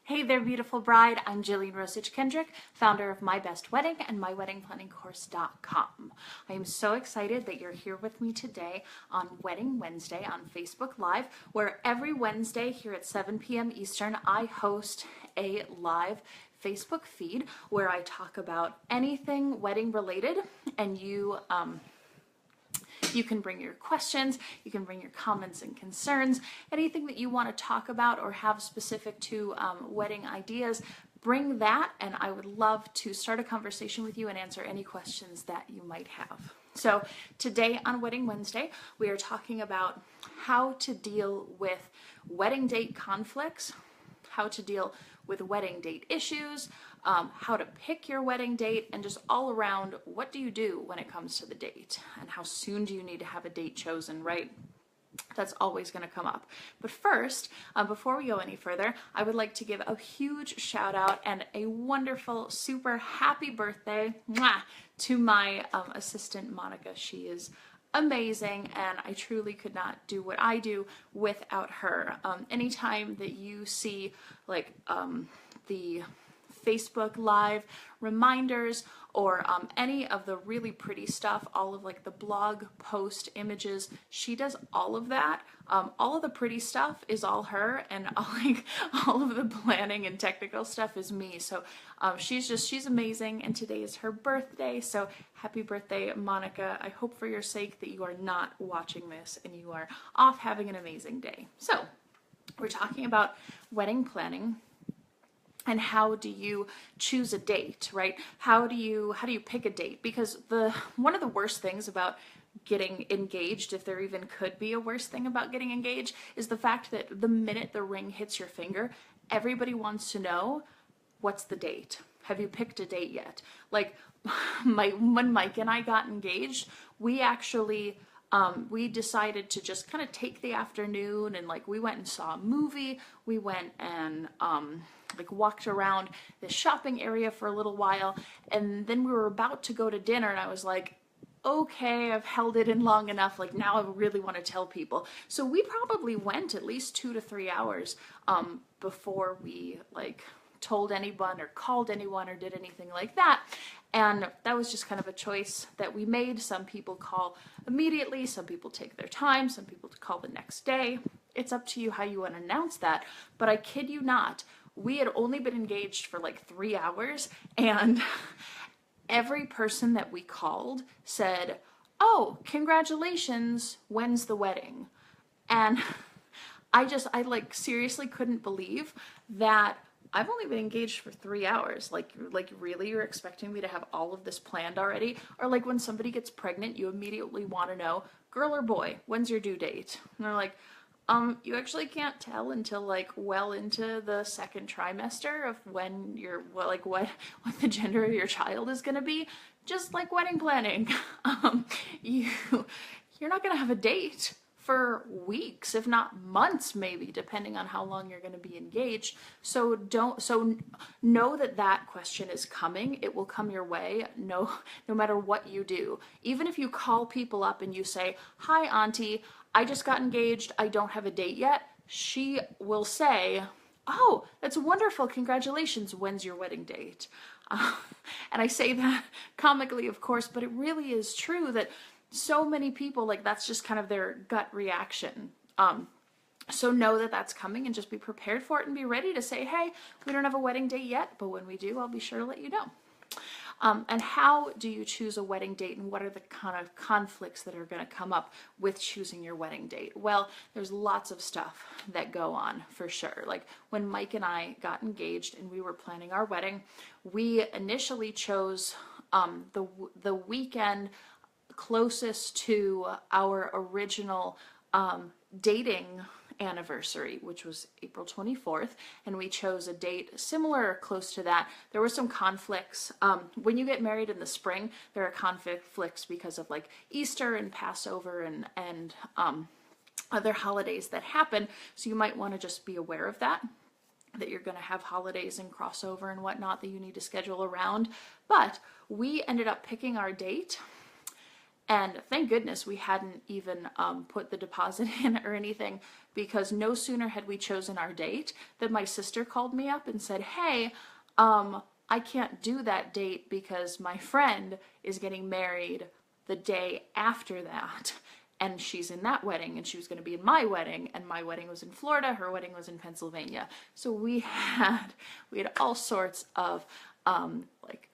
Hey there, beautiful bride. I'm Jillian Rosich Kendrick, founder of My Best Wedding and MyWeddingPlanningCourse.com. I am so excited that you're here with me today on Wedding Wednesday on Facebook Live, where every Wednesday here at 7 p.m. Eastern, I host a live Facebook feed where I talk about anything wedding related, and you can bring your questions, you can bring your comments and concerns, anything that you want to talk about or have specific to wedding ideas, bring that, and I would love to start a conversation with you and answer any questions that you might have. So today on Wedding Wednesday, we are talking about how to deal with wedding date conflicts, how to deal with wedding date issues, how to pick your wedding date, and just all around, what do you do when it comes to the date, and how soon do you need to have a date chosen, right? That's always going to come up. But first, before we go any further, I would like to give a huge shout out and a wonderful, super happy birthday to my assistant, Monica. She is amazing, and I truly could not do what I do without her. Anytime that you see like the Facebook Live reminders or any of the really pretty stuff, all of like the blog post images, she does all of that. All of the pretty stuff is all her, and all of the planning and technical stuff is me. So she's amazing, and today is her birthday. So happy birthday, Monica. I hope for your sake that you are not watching this and you are off having an amazing day. So we're talking about wedding planning. And how do you choose a date, right? How do you pick a date? Because one of the worst things about getting engaged, if there even could be a worse thing about getting engaged, is the fact that the minute the ring hits your finger, everybody wants to know, what's the date? Have you picked a date yet? Like when Mike and I got engaged, we actually we decided to just kind of take the afternoon, and like we went and saw a movie. We went and like walked around the shopping area for a little while, and then we were about to go to dinner, and I was like, okay, I've held it in long enough, like now I really want to tell people. So we probably went at least 2 to 3 hours before we like told anyone or called anyone or did anything like that. And that was just kind of a choice that we made. Some people call immediately, some people take their time, some people call the next day. It's up to you how you want to announce that. But I kid you not, we had only been engaged for like 3 hours, and every person that we called said, oh, congratulations, when's the wedding? And I like seriously couldn't believe that I've only been engaged for 3 hours. Like really, you're expecting me to have all of this planned already? Or like when somebody gets pregnant, you immediately want to know, girl or boy, when's your due date? And they're like, you actually can't tell until like well into the second trimester of when what the gender of your child is going to be. Just like wedding planning, you're not going to have a date for weeks, if not months, maybe, depending on how long you're going to be engaged. So know that question is coming. It will come your way, no matter what you do. Even if you call people up and you say, hi, auntie, I just got engaged, I don't have a date yet, she will say, oh, that's wonderful, congratulations, when's your wedding date? And I say that comically, of course, but it really is true that so many people, like, that's just kind of their gut reaction. So know that that's coming, and just be prepared for it and be ready to say, hey, we don't have a wedding date yet, but when we do, I'll be sure to let you know. And how do you choose a wedding date, and what are the kind of conflicts that are going to come up with choosing your wedding date? Well, there's lots of stuff that go on for sure. Like when Mike and I got engaged and we were planning our wedding, we initially chose the weekend closest to our original dating anniversary, which was April 24th, and we chose a date similar or close to that. There were some conflicts. When you get married in the spring, there are conflicts because of like Easter and Passover and other holidays that happen, so you might want to just be aware of that you're going to have holidays and crossover and whatnot that you need to schedule around. But we ended up picking our date, And thank goodness we hadn't even put the deposit in or anything, because no sooner had we chosen our date than my sister called me up and said, hey, I can't do that date because my friend is getting married the day after that. And she's in that wedding, and she was going to be in my wedding, and my wedding was in Florida, her wedding was in Pennsylvania. So we had all sorts of like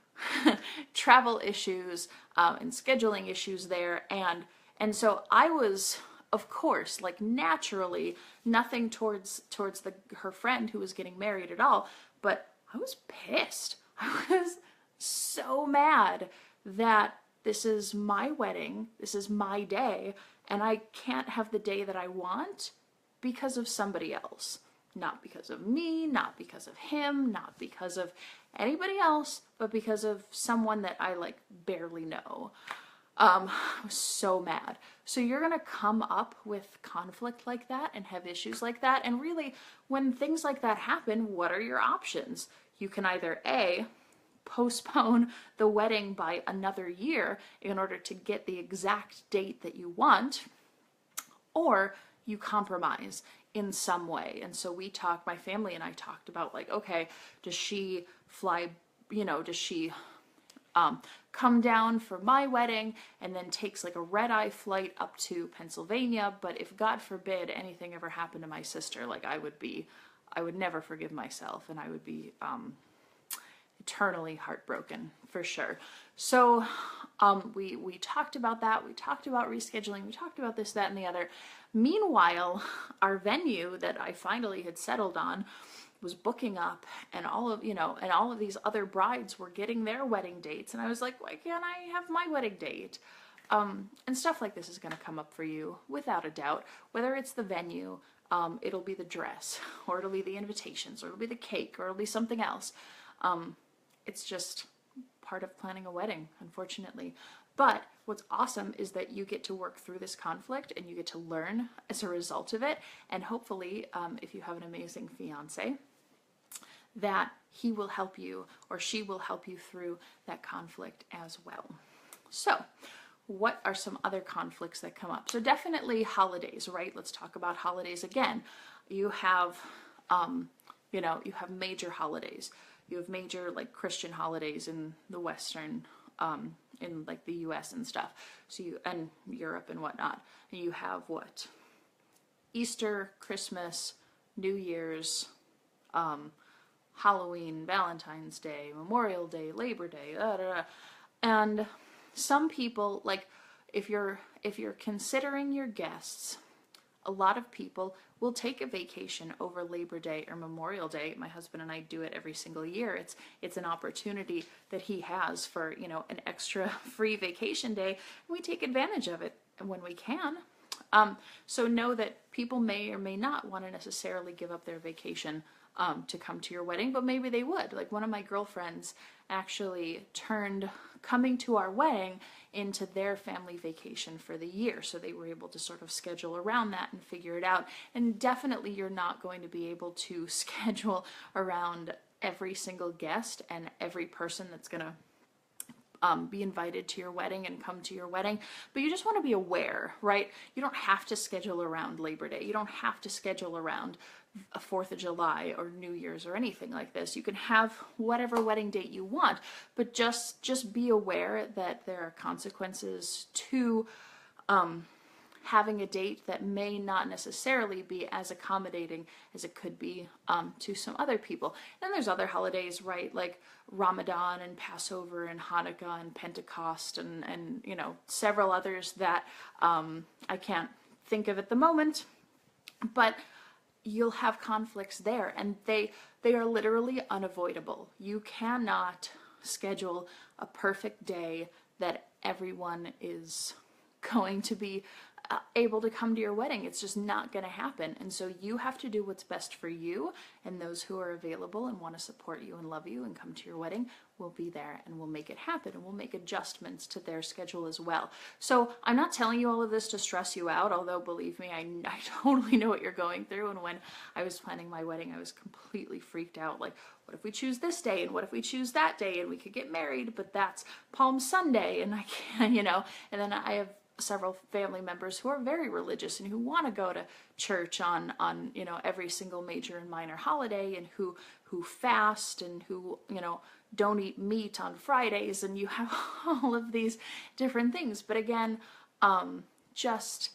travel issues and scheduling issues there, and so I was, of course, like naturally, nothing towards her friend who was getting married at all, but I was pissed. I was so mad that this is my wedding, this is my day, and I can't have the day that I want because of somebody else. Not because of me, not because of him, not because of anybody else, but because of someone that I like barely know. I was so mad. So you're gonna come up with conflict like that and have issues like that, and really, when things like that happen, what are your options? You can either A, postpone the wedding by another year in order to get the exact date that you want, or you compromise in some way. And so we talked, my family and I talked about, like, okay, does she fly, does she come down for my wedding and then takes like a red-eye flight up to Pennsylvania, but if God forbid anything ever happened to my sister, like I would never forgive myself, and I would be eternally heartbroken for sure. So we talked about that. We talked about rescheduling. We talked about this, that, and the other. Meanwhile, our venue that I finally had settled on was booking up, and all of these other brides were getting their wedding dates, and I was like, why can't I have my wedding date? And stuff like this is going to come up for you without a doubt, whether it's the venue, it'll be the dress, or it'll be the invitations, or it'll be the cake, or it'll be something else. It's just part of planning a wedding, unfortunately. But what's awesome is that you get to work through this conflict, and you get to learn as a result of it. And hopefully, if you have an amazing fiance, that he will help you, or she will help you through that conflict as well. So what are some other conflicts that come up? So definitely holidays, right? Let's talk about holidays again. You have, you have major holidays. You have major like Christian holidays in the Western, in like the US and stuff. So and Europe and whatnot. And you have what? Easter, Christmas, New Year's, Halloween, Valentine's Day, Memorial Day, Labor Day, and some people, like, if you're considering your guests, a lot of people will take a vacation over Labor Day or Memorial Day. My husband and I do it every single year. It's an opportunity that he has for, an extra free vacation day, and we take advantage of it when we can. So know that people may or may not want to necessarily give up their vacation to come to your wedding, but maybe they would. Like, one of my girlfriends actually turned coming to our wedding into their family vacation for the year. So they were able to sort of schedule around that and figure it out. And definitely you're not going to be able to schedule around every single guest and every person that's going to be invited to your wedding and come to your wedding, but you just want to be aware, right? You don't have to schedule around Labor Day. You don't have to schedule around a 4th of July or New Year's or anything like this. You can have whatever wedding date you want, but just be aware that there are consequences to having a date that may not necessarily be as accommodating as it could be to some other people. And there's other holidays, right, like Ramadan and Passover and Hanukkah and Pentecost and several others that I can't think of at the moment, but you'll have conflicts there, and they are literally unavoidable. You cannot schedule a perfect day that everyone is going to be able to come to your wedding. It's just not going to happen. And so you have to do what's best for you, and those who are available and want to support you and love you and come to your wedding will be there, and we'll make it happen, and we'll make adjustments to their schedule as well. So I'm not telling you all of this to stress you out, although believe me, I totally know what you're going through. And when I was planning my wedding, I was completely freaked out. Like, what if we choose this day, and what if we choose that day, and we could get married, but that's Palm Sunday, and I can't, and then I have several family members who are very religious and who want to go to church on every single major and minor holiday, and who fast, and who don't eat meat on Fridays, and you have all of these different things. But again, just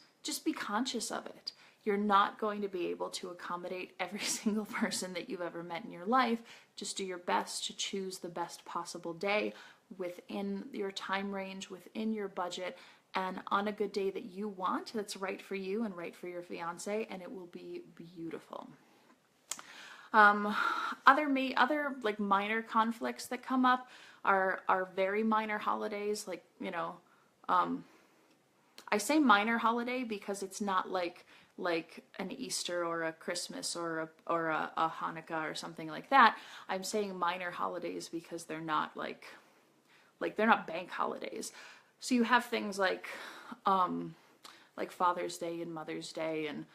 be conscious of it. You're not going to be able to accommodate every single person that you've ever met in your life. Just do your best to choose the best possible day within your time range, within your budget, and on a good day that you want, that's right for you and right for your fiance, and it will be beautiful. Other like minor conflicts that come up are very minor holidays, like, I say minor holiday because it's not like an Easter or a Christmas or a Hanukkah or something like that. I'm saying minor holidays because they're not like they're not bank holidays. So you have things like Father's Day and Mother's Day, and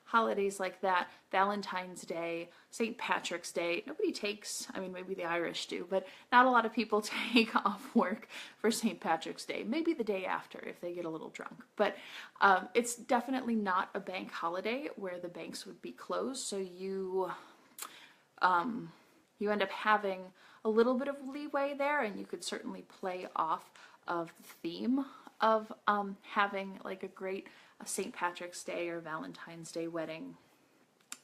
holidays like that, Valentine's Day, St. Patrick's Day. Nobody takes, maybe the Irish do, but not a lot of people take off work for St. Patrick's Day. Maybe the day after if they get a little drunk. But it's definitely not a bank holiday where the banks would be closed. So you end up having a little bit of leeway there, and you could certainly play off of the theme of having like a great St. Patrick's Day or Valentine's Day wedding.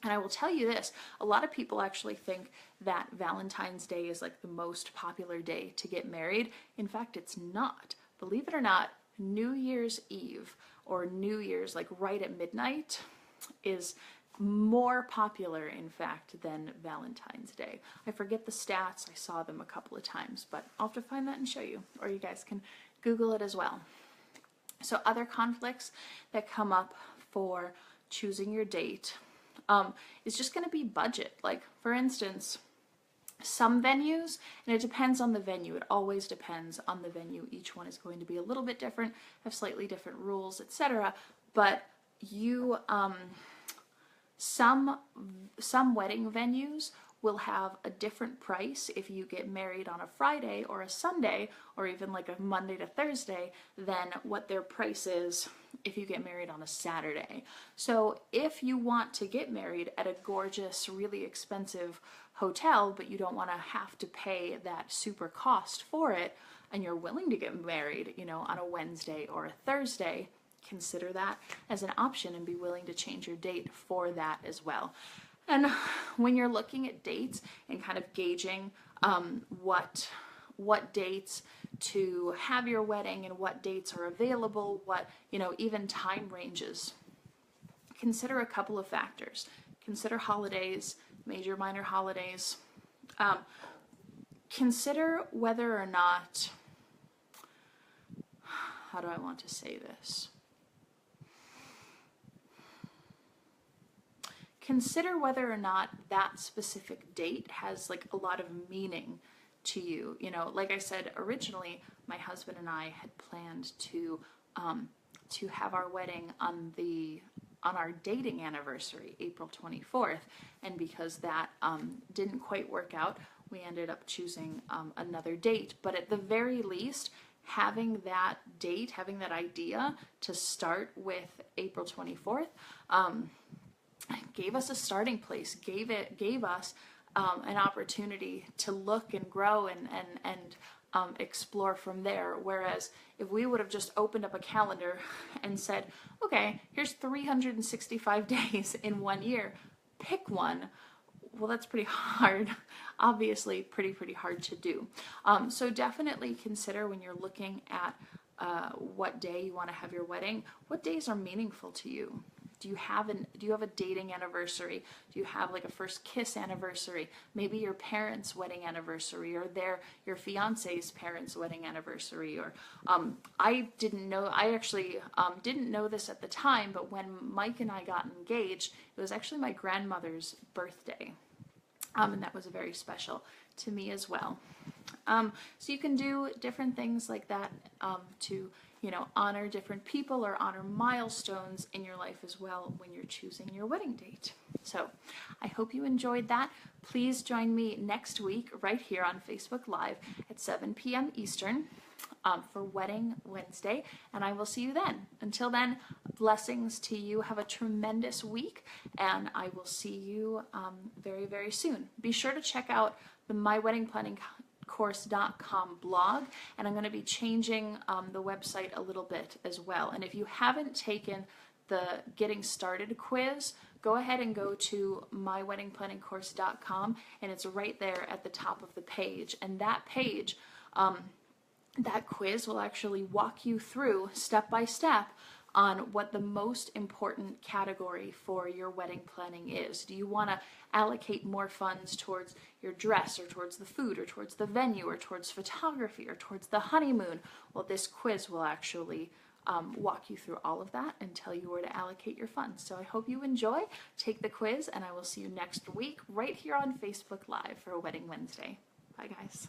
And I will tell you this, a lot of people actually think that Valentine's Day is like the most popular day to get married. In fact, it's not. Believe it or not, New Year's Eve or New Year's, like right at midnight, is more popular, in fact, than Valentine's Day. I forget the stats. I saw them a couple of times, but I'll have to find that and show you, or you guys can Google it as well. So other conflicts that come up for choosing your date is just going to be budget. Like, for instance, some venues, and it depends on the venue. It always depends on the venue. Each one is going to be a little bit different, have slightly different rules, etc. But some wedding venues will have a different price if you get married on a Friday or a Sunday, or even like a Monday to Thursday, than what their price is if you get married on a Saturday. So if you want to get married at a gorgeous, really expensive hotel, but you don't want to have to pay that super cost for it, and you're willing to get married, on a Wednesday or a Thursday, consider that as an option and be willing to change your date for that as well. And when you're looking at dates and kind of gauging what dates to have your wedding and what dates are available, even time ranges, consider a couple of factors. Consider holidays, major, minor holidays. Consider whether or not, how do I want to say this? Consider whether or not that specific date has like a lot of meaning to you. Like I said, originally my husband and I had planned to have our wedding on our dating anniversary, April 24th, and because that didn't quite work out, we ended up choosing another date. But at the very least, having that date, having that idea to start with April 24th, gave us a starting place, gave us an opportunity to look and grow and explore from there. Whereas if we would have just opened up a calendar and said, okay, here's 365 days in 1 year, pick one, well, that's pretty hard, obviously pretty hard to do. So definitely consider when you're looking at what day you want to have your wedding, what days are meaningful to you. Do you have a dating anniversary? Do you have like a first kiss anniversary? Maybe your parents' wedding anniversary, or your fiance's parents' wedding anniversary. Or I actually didn't know this at the time, but when Mike and I got engaged, it was actually my grandmother's birthday. And that was very special to me as well. So you can do different things like that to, honor different people or honor milestones in your life as well when you're choosing your wedding date. So I hope you enjoyed that. Please join me next week right here on Facebook Live at 7 p.m. Eastern for Wedding Wednesday, and I will see you then. Until then, blessings to you. Have a tremendous week, and I will see you very, very soon. Be sure to check out the myweddingplanningcourse.com blog, and I'm going to be changing the website a little bit as well. And if you haven't taken the Getting Started quiz, go ahead and go to myweddingplanningcourse.com, and it's right there at the top of the page. And that page, that quiz will actually walk you through step by step on what the most important category for your wedding planning is. Do you want to allocate more funds towards your dress, or towards the food, or towards the venue, or towards photography, or towards the honeymoon? Well, this quiz will actually walk you through all of that and tell you where to allocate your funds. So I hope you enjoy. Take the quiz, and I will see you next week right here on Facebook Live for Wedding Wednesday. Bye, guys.